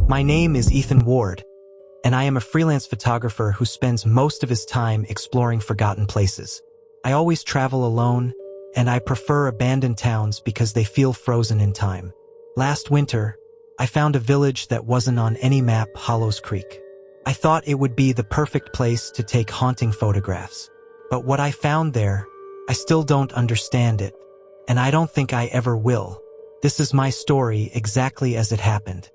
My name is Ethan Ward, and I am a freelance photographer who spends most of his time exploring forgotten places. I always travel alone, and I prefer abandoned towns because they feel frozen in time. Last winter, I found a village that wasn't on any map, Hollows Creek. I thought it would be the perfect place to take haunting photographs. But what I found there, I still don't understand it, and I don't think I ever will. This is my story exactly as it happened.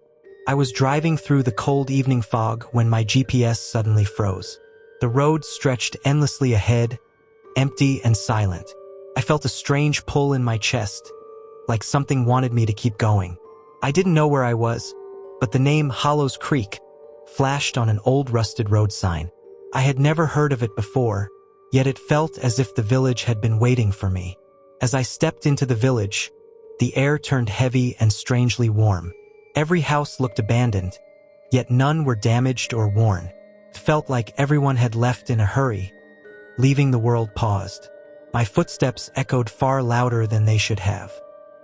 I was driving through the cold evening fog when my GPS suddenly froze. The road stretched endlessly ahead, empty and silent. I felt a strange pull in my chest, like something wanted me to keep going. I didn't know where I was, but the name Hollows Creek flashed on an old rusted road sign. I had never heard of it before, yet it felt as if the village had been waiting for me. As I stepped into the village, the air turned heavy and strangely warm. Every house looked abandoned, yet none were damaged or worn. It felt like everyone had left in a hurry, leaving the world paused. My footsteps echoed far louder than they should have.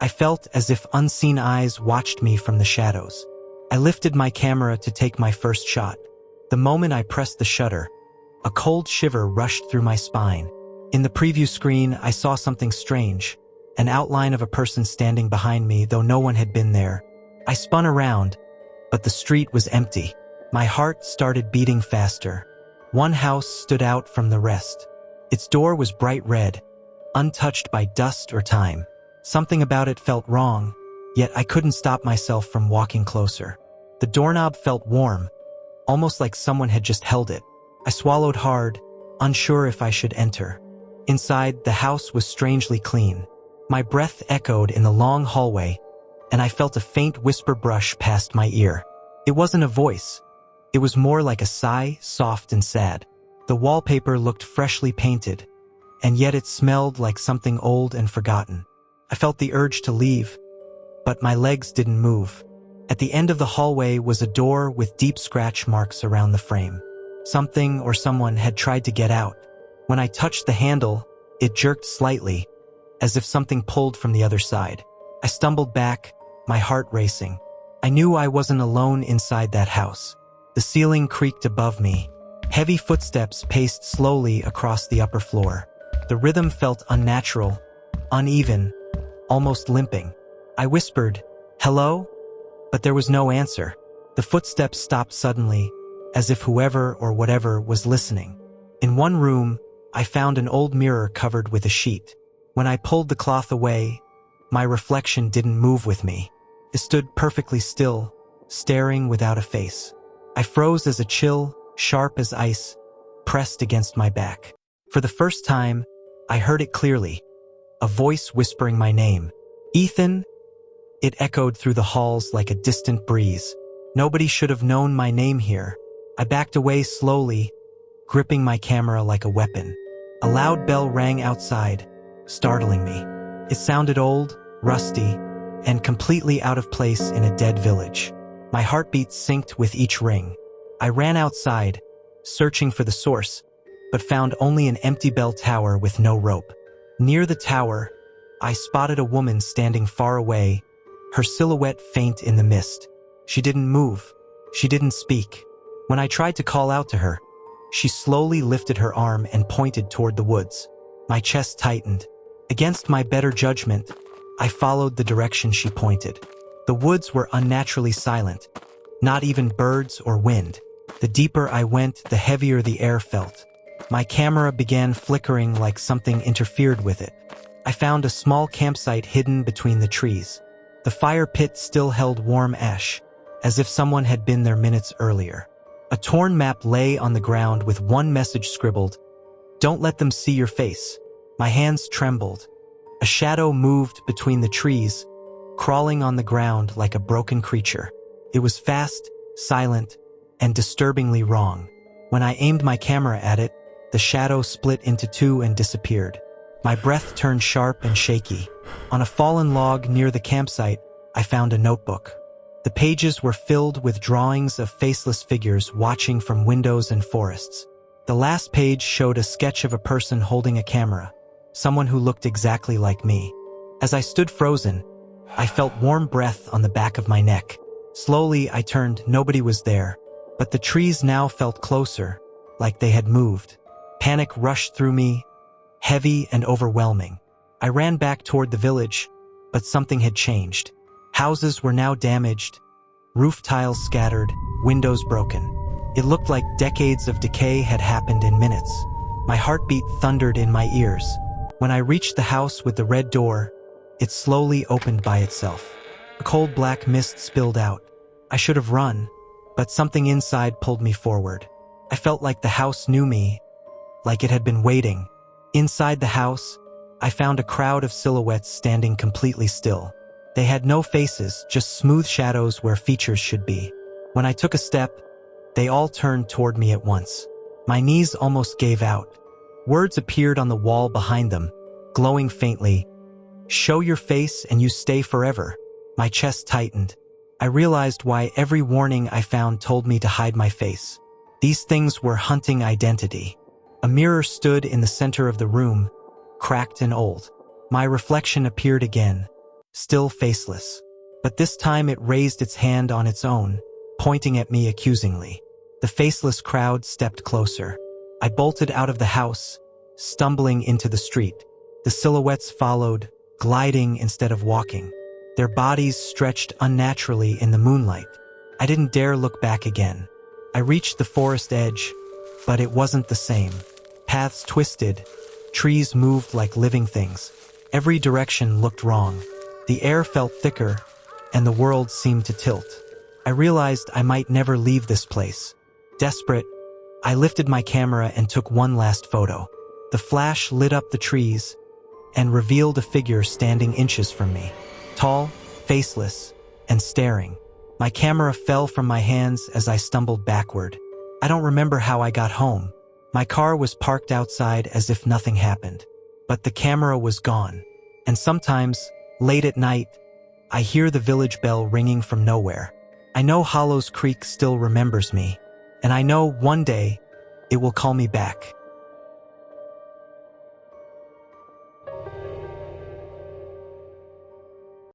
I felt as if unseen eyes watched me from the shadows. I lifted my camera to take my first shot. The moment I pressed the shutter, a cold shiver rushed through my spine. In the preview screen, I saw something strange, an outline of a person standing behind me, though no one had been there. I spun around, but the street was empty. My heart started beating faster. One house stood out from the rest. Its door was bright red, untouched by dust or time. Something about it felt wrong, yet I couldn't stop myself from walking closer. The doorknob felt warm, almost like someone had just held it. I swallowed hard, unsure if I should enter. Inside, the house was strangely clean. My breath echoed in the long hallway, and I felt a faint whisper brush past my ear. It wasn't a voice. It was more like a sigh, soft and sad. The wallpaper looked freshly painted, and yet it smelled like something old and forgotten. I felt the urge to leave, but my legs didn't move. At the end of the hallway was a door with deep scratch marks around the frame. Something or someone had tried to get out. When I touched the handle, it jerked slightly, as if something pulled from the other side. I stumbled back, my heart racing. I knew I wasn't alone inside that house. The ceiling creaked above me. Heavy footsteps paced slowly across the upper floor. The rhythm felt unnatural, uneven, almost limping. I whispered, "Hello?" But there was no answer. The footsteps stopped suddenly, as if whoever or whatever was listening. In one room, I found an old mirror covered with a sheet. When I pulled the cloth away, my reflection didn't move with me. It stood perfectly still, staring without a face. I froze as a chill, sharp as ice, pressed against my back. For the first time, I heard it clearly, a voice whispering my name. "Ethan?" It echoed through the halls like a distant breeze. Nobody should have known my name here. I backed away slowly, gripping my camera like a weapon. A loud bell rang outside, startling me. It sounded old, rusty, and completely out of place in a dead village. My heartbeat synced with each ring. I ran outside, searching for the source, but found only an empty bell tower with no rope. Near the tower, I spotted a woman standing far away, her silhouette faint in the mist. She didn't move. She didn't speak. When I tried to call out to her, she slowly lifted her arm and pointed toward the woods. My chest tightened. Against my better judgment, I followed the direction she pointed. The woods were unnaturally silent, not even birds or wind. The deeper I went, the heavier the air felt. My camera began flickering like something interfered with it. I found a small campsite hidden between the trees. The fire pit still held warm ash, as if someone had been there minutes earlier. A torn map lay on the ground with one message scribbled, "Don't let them see your face." My hands trembled. A shadow moved between the trees, crawling on the ground like a broken creature. It was fast, silent, and disturbingly wrong. When I aimed my camera at it, the shadow split into two and disappeared. My breath turned sharp and shaky. On a fallen log near the campsite, I found a notebook. The pages were filled with drawings of faceless figures watching from windows and forests. The last page showed a sketch of a person holding a camera, someone who looked exactly like me. As I stood frozen, I felt warm breath on the back of my neck. Slowly, I turned. Nobody was there, but the trees now felt closer, like they had moved. Panic rushed through me, heavy and overwhelming. I ran back toward the village, but something had changed. Houses were now damaged, roof tiles scattered, windows broken. It looked like decades of decay had happened in minutes. My heartbeat thundered in my ears. When I reached the house with the red door, it slowly opened by itself. A cold black mist spilled out. I should have run, but something inside pulled me forward. I felt like the house knew me, like it had been waiting. Inside the house, I found a crowd of silhouettes standing completely still. They had no faces, just smooth shadows where features should be. When I took a step, they all turned toward me at once. My knees almost gave out. Words appeared on the wall behind them, glowing faintly. "Show your face and you stay forever." My chest tightened. I realized why every warning I found told me to hide my face. These things were hunting identity. A mirror stood in the center of the room, cracked and old. My reflection appeared again, still faceless. But this time it raised its hand on its own, pointing at me accusingly. The faceless crowd stepped closer. I bolted out of the house, stumbling into the street. The silhouettes followed, gliding instead of walking. Their bodies stretched unnaturally in the moonlight. I didn't dare look back again. I reached the forest edge, but it wasn't the same. Paths twisted, trees moved like living things. Every direction looked wrong. The air felt thicker, and the world seemed to tilt. I realized I might never leave this place. Desperate, I lifted my camera and took one last photo. The flash lit up the trees and revealed a figure standing inches from me. Tall, faceless, and staring. My camera fell from my hands as I stumbled backward. I don't remember how I got home. My car was parked outside as if nothing happened. But the camera was gone. And sometimes, late at night, I hear the village bell ringing from nowhere. I know Hollows Creek still remembers me. And I know one day, it will call me back.